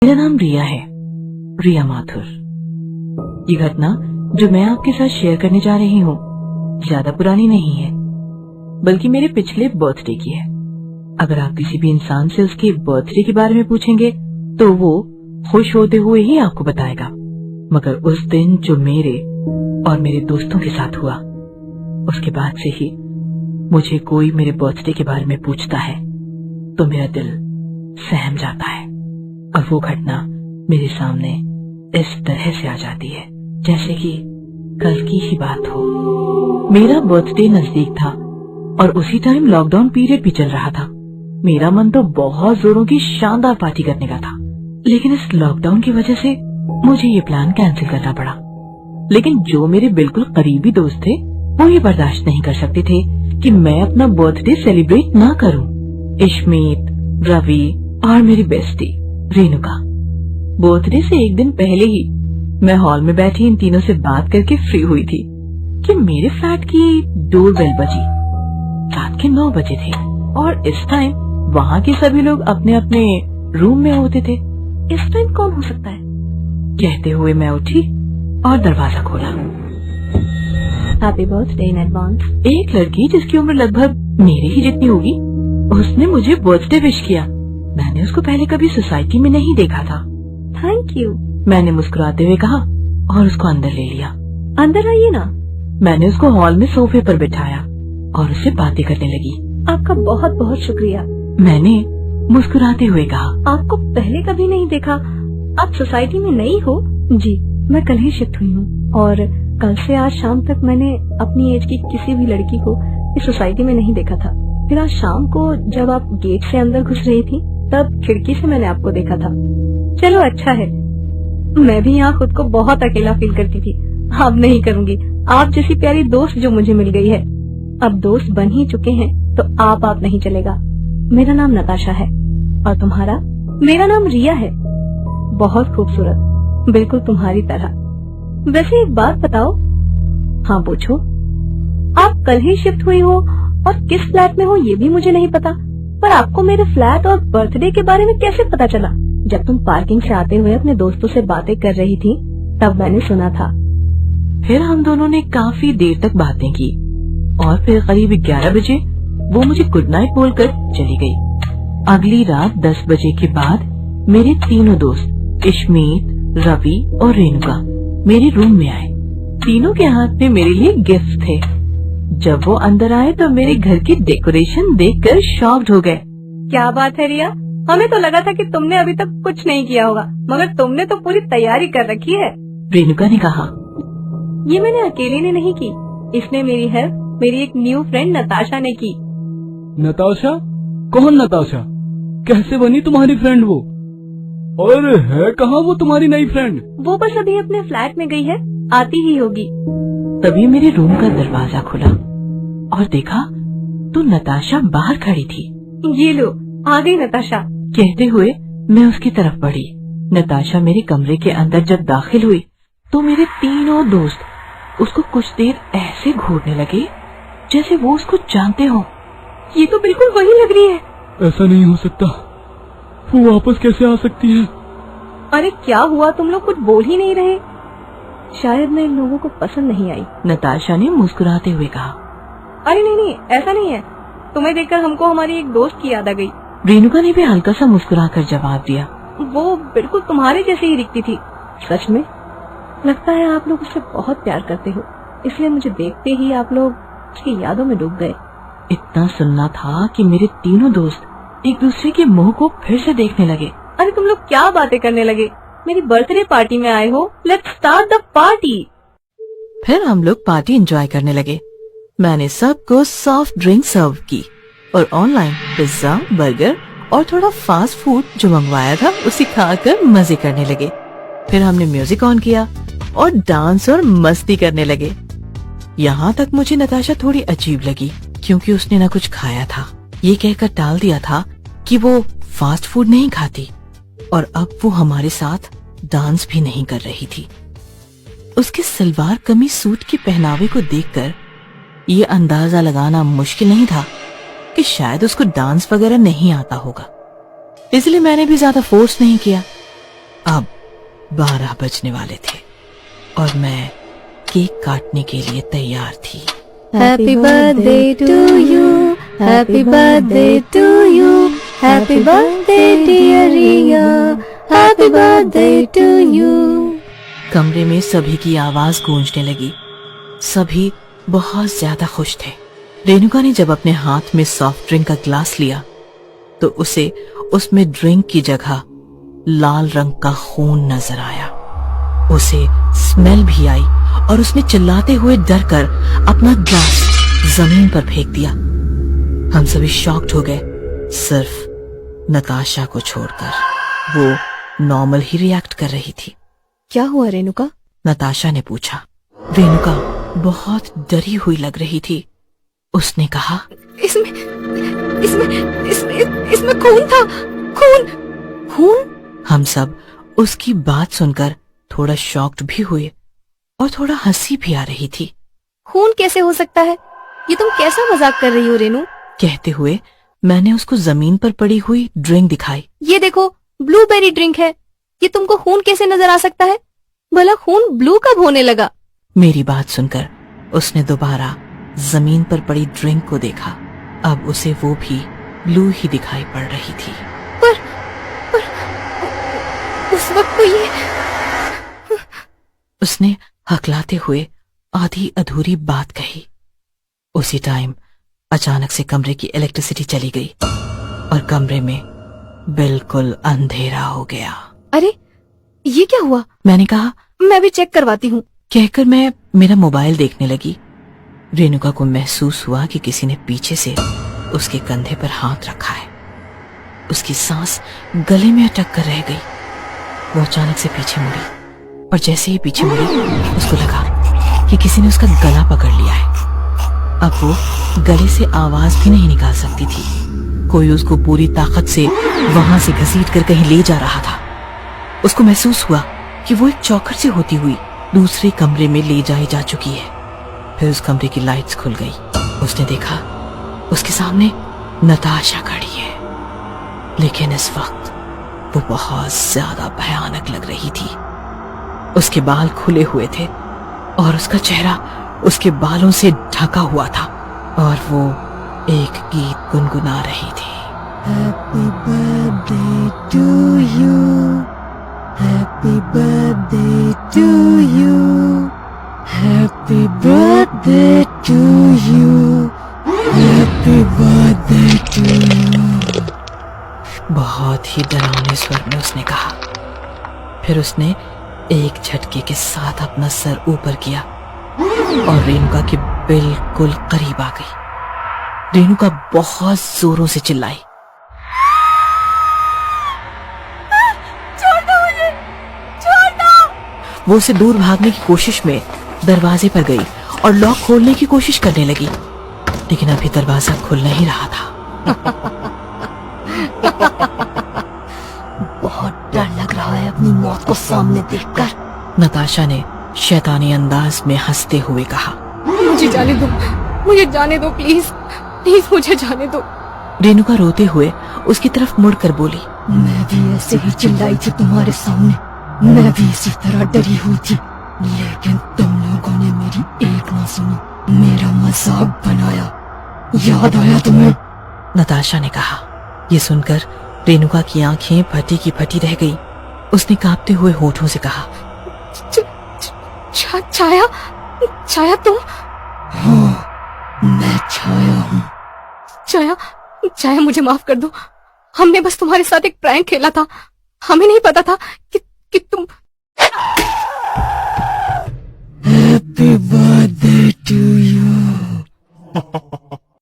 मेरा नाम रिया है, रिया माथुर। ये घटना जो मैं आपके साथ शेयर करने जा रही हूँ ज्यादा पुरानी नहीं है, बल्कि मेरे पिछले बर्थडे की है। अगर आप किसी भी इंसान से उसके बर्थडे के बारे में पूछेंगे तो वो खुश होते हुए ही आपको बताएगा, मगर उस दिन जो मेरे और मेरे दोस्तों के साथ हुआ, उसके बाद से ही मुझे कोई मेरे बर्थडे के बारे में पूछता है तो मेरा दिल सहम जाता है और वो घटना मेरे सामने इस तरह से आ जाती है जैसे कि कल की ही बात हो। मेरा बर्थडे नजदीक था और उसी टाइम लॉकडाउन पीरियड भी चल रहा था। मेरा मन तो बहुत जोरों की शानदार पार्टी करने का था, लेकिन इस लॉकडाउन की वजह से मुझे ये प्लान कैंसिल करना पड़ा। लेकिन जो मेरे बिल्कुल करीबी दोस्त थे वो ये बर्दाश्त नहीं कर सकते थे कि मैं अपना बर्थडे सेलिब्रेट ना करूं। इश्मीत, रवि और मेरी बेस्टी रेणुका। बर्थडे से एक दिन पहले ही मैं हॉल में बैठी इन तीनों से बात करके फ्री हुई थी कि मेरे फ्लैट की डोरबेल बजी। रात के 9 बजे थे और इस टाइम वहाँ के सभी लोग अपने अपने रूम में होते थे। इस टाइम कौन हो सकता है, कहते हुए मैं उठी और दरवाजा खोला। Happy birthday in advance. एक लड़की जिसकी उम्र लगभग मेरे ही जितनी होगी, उसने मुझे बर्थडे विश किया। मैंने उसको पहले कभी सोसाइटी में नहीं देखा था। थैंक यू, मैंने मुस्कुराते हुए कहा और उसको अंदर ले लिया। अंदर आइए ना। मैंने उसको हॉल में सोफे पर बिठाया और उससे बातें करने लगी। आपका बहुत बहुत शुक्रिया। मैंने मुस्कुराते हुए कहा, आपको पहले कभी नहीं देखा। आप सोसाइटी में नई हो? जी, मैं कल ही शिफ्ट हुई हूँ और कल से आज शाम तक मैंने अपनी एज की किसी भी लड़की को इस सोसाइटी में नहीं देखा था। फिर आज शाम को जब आप गेट से अंदर घुस रही थी तब खिड़की से मैंने आपको देखा था। चलो अच्छा है, मैं भी यहाँ खुद को बहुत अकेला फील करती थी। अब नहीं करूँगी। आप जैसी प्यारी दोस्त जो मुझे मिल गई है। अब दोस्त बन ही चुके हैं तो आप नहीं चलेगा। मेरा नाम नताशा है और तुम्हारा? मेरा नाम रिया है। बहुत खूबसूरत, बिल्कुल तुम्हारी तरह। वैसे एक बात बताओ। हाँ पूछो। आप कल ही शिफ्ट हुई हो और किस फ्लैट में हो ये भी मुझे नहीं पता, पर आपको मेरे फ्लैट और बर्थडे के बारे में कैसे पता चला? जब तुम पार्किंग से आते हुए अपने दोस्तों से बातें कर रही थी तब मैंने सुना था। फिर हम दोनों ने काफी देर तक बातें की और फिर करीब 11 बजे वो मुझे गुड नाइट बोलकर चली गई। अगली रात 10 बजे के बाद मेरे तीनों दोस्त इश्मीत, रवि और रेणुका मेरे रूम में आए। तीनों के हाथ में मेरे लिए गिफ्ट थे। जब वो अंदर आए तो मेरे घर की डेकोरेशन देखकर शॉक्ड हो गए। क्या बात है रिया, हमें तो लगा था कि तुमने अभी तक कुछ नहीं किया होगा, मगर तुमने तो पूरी तैयारी कर रखी है। रेणुका ने कहा, ये मैंने अकेले ने नहीं की, इसने मेरी हेल्प मेरी एक न्यू फ्रेंड नताशा ने की। नताशा? कौन नताशा? कैसे बनी तुम्हारी फ्रेंड वो? और है कहाँ वो तुम्हारी नई फ्रेंड? वो बस अभी अपने फ्लैट में गई है, आती ही होगी। तभी मेरे रूम का दरवाजा खुला और देखा तो नताशा बाहर खड़ी थी। ये लो, आ गई नताशा, कहते हुए मैं उसकी तरफ बढ़ी। नताशा मेरे कमरे के अंदर जब दाखिल हुई तो मेरे तीनों दोस्त उसको कुछ देर ऐसे घूरने लगे जैसे वो उसको जानते हो। ये तो बिल्कुल वही लग रही है। ऐसा नहीं हो सकता, वो वापस कैसे आ सकती है? अरे क्या हुआ, तुम लोग कुछ बोल ही नहीं रहे? शायद मैं इन लोगों को पसंद नहीं आई, नताशा ने मुस्कुराते हुए कहा। अरे नहीं, ऐसा नहीं है। तुम्हें देखकर हमको हमारी एक दोस्त की याद आ गई। रेणुका ने भी हल्का सा मुस्कुराकर जवाब दिया। वो बिल्कुल तुम्हारे जैसे ही दिखती थी। सच में? लगता है आप लोग उससे बहुत प्यार करते हो, इसलिए मुझे देखते ही आप लोग उसकी यादों में डूब गए। इतना सुनना था कि मेरे तीनों दोस्त एक दूसरे के मुंह को फिर से देखने लगे। अरे तुम लोग क्या बातें करने लगे? मेरी बर्थडे पार्टी में आए हो, लेट्स स्टार्ट द पार्टी। फिर हम लोग पार्टी एंजॉय करने लगे। मैंने सबको सॉफ्ट ड्रिंक सर्व की और ऑनलाइन पिज्जा, बर्गर और थोड़ा फास्ट फूड जो मंगवाया था उसे खाकर मजे करने लगे। फिर हमने म्यूजिक ऑन किया और डांस और मस्ती करने लगे। यहाँ तक मुझे नताशा थोड़ी अजीब लगी क्योंकि उसने न कुछ खाया था। ये कहकर टाल दिया था कि वो फास्ट फूड नहीं खाती और अब वो हमारे साथ डांस भी नहीं कर रही थी। उसके सलवार कमीज सूट के पहनावे को देखकर ये अंदाजा लगाना मुश्किल नहीं था कि शायद उसको डांस वगैरह नहीं आता होगा, इसलिए मैंने भी ज्यादा फोर्स नहीं किया। अब 12 बजने वाले थे और मैं केक काटने के लिए तैयार थी। Happy birthday to you, happy birthday to you, happy birthday dear Riya, happy birthday to you। कमरे में सभी की आवाज गूंजने लगी। सभी बहुत ज्यादा खुश थे। रेणुका ने जब अपने हाथ में सॉफ्ट ड्रिंक का ग्लास लिया तो उसे उसमें ड्रिंक की जगह लाल रंग का खून नजर आया। उसे स्मेल भी आई और उसने चिल्लाते हुए डर कर अपना ग्लास जमीन पर फेंक दिया। हम सभी शॉक्ड हो गए, सिर्फ नताशा को छोड़कर। वो नॉर्मल ही रिएक्ट कर रही थी। क्या हुआ रेणुका? नताशा ने पूछा। रेणुका बहुत डरी हुई लग रही थी। उसने कहा, इसमें इसमें इसमें इसमें खून था। खून? हम सब उसकी बात सुनकर थोड़ा शॉक्ड भी हुए और थोड़ा हंसी भी आ रही थी। खून कैसे हो सकता है? ये तुम कैसा मजाक कर रही हो रेणु? कहते हुए मैंने उसको जमीन पर पड़ी हुई ड्रिंक दिखाई। ये देखो, ब्लूबेरी ड्रिंक है। ये तुमको खून कैसे नजर आ सकता है? भला खून ब्लू कब होने लगा? मेरी बात सुनकर उसने दोबारा जमीन पर पड़ी ड्रिंक को देखा। अब उसे वो भी ब्लू ही दिखाई पड़ रही थी। पर उस वक्त तो ये उसने हकलाते हुए आधी अधूरी बात कही। उसी टाइम अचानक से कमरे की इलेक्ट्रिसिटी चली गई और कमरे में बिल्कुल अंधेरा हो गया। अरे ये क्या हुआ? मैंने कहा, मैं भी चेक करवाती हूँ। कहकर मैं मेरा मोबाइल देखने लगी। रेणुका को महसूस हुआ कि किसी ने पीछे से उसके कंधे पर हाथ रखा है। उसकी सांस गले में अटक कर रह गई। वो अचानक से पीछे मुड़ी और जैसे ही पीछे मुड़ी उसको लगा कि किसी ने उसका गला पकड़ लिया है। अब वो गले से आवाज भी नहीं निकाल सकती थी। कोई उसको पूरी ताकत से वहां से घसीट कर कहीं ले जा रहा था। उसको महसूस हुआ कि वो एक चौखट से होती हुई दूसरे कमरे में ले जाई जा चुकी है। फिर उस कमरे की लाइट्स खुल गई। उसने देखा उसके सामने नताशा खड़ी है, लेकिन इस वक्त वो बहुत ज्यादा भयानक लग रही थी। उसके बाल खुले हुए थे और उसका चेहरा उसके बालों से ढका हुआ था और वो एक गीत गुनगुना रही थी। Happy birthday to you, happy birthday to you, happy birthday to you, happy birthday to you। बहुत ही डरावने स्वर में उसने कहा। फिर उसने एक झटके के साथ अपना सर ऊपर किया और रेणुका के बिल्कुल करीब आ गई। रेणुका बहुत जोरों से चिल्लाई। छोड़ दो मुझे, छोड़ दो। वो उसे दूर भागने की कोशिश में दरवाजे पर गई और लॉक खोलने की कोशिश करने लगी, लेकिन अभी दरवाजा खुल नहीं रहा था। बहुत डर लग रहा है अपनी मौत को सामने देखकर। नताशा ने शैतानी अंदाज में हंसते हुए कहा। मुझे जाने दो, मुझे जाने दो, प्लीज प्लीज मुझे जाने दो। रेणुका रोते हुए उसकी तरफ मुड़कर बोली, मैं भी ऐसे ही चिल्लाई थी तुम्हारे सामने। मैं भी इसी तरह डरी हुई थी, लेकिन तुम लोगों ने मेरी एक ना सुनी, मेरा मजाक बनाया। याद आया तुम्हें? नताशा ने कहा। ये सुनकर रेणुका की आंखें फटी की फटी रह गई। उसने कांपते हुए होठों से कहा, छाया, छाया तुम? हाँ, मैं छाया हूँ। छाया, छाया मुझे माफ कर दो। हमने बस तुम्हारे साथ एक प्रैंक खेला था। हमें नहीं पता था कि तुम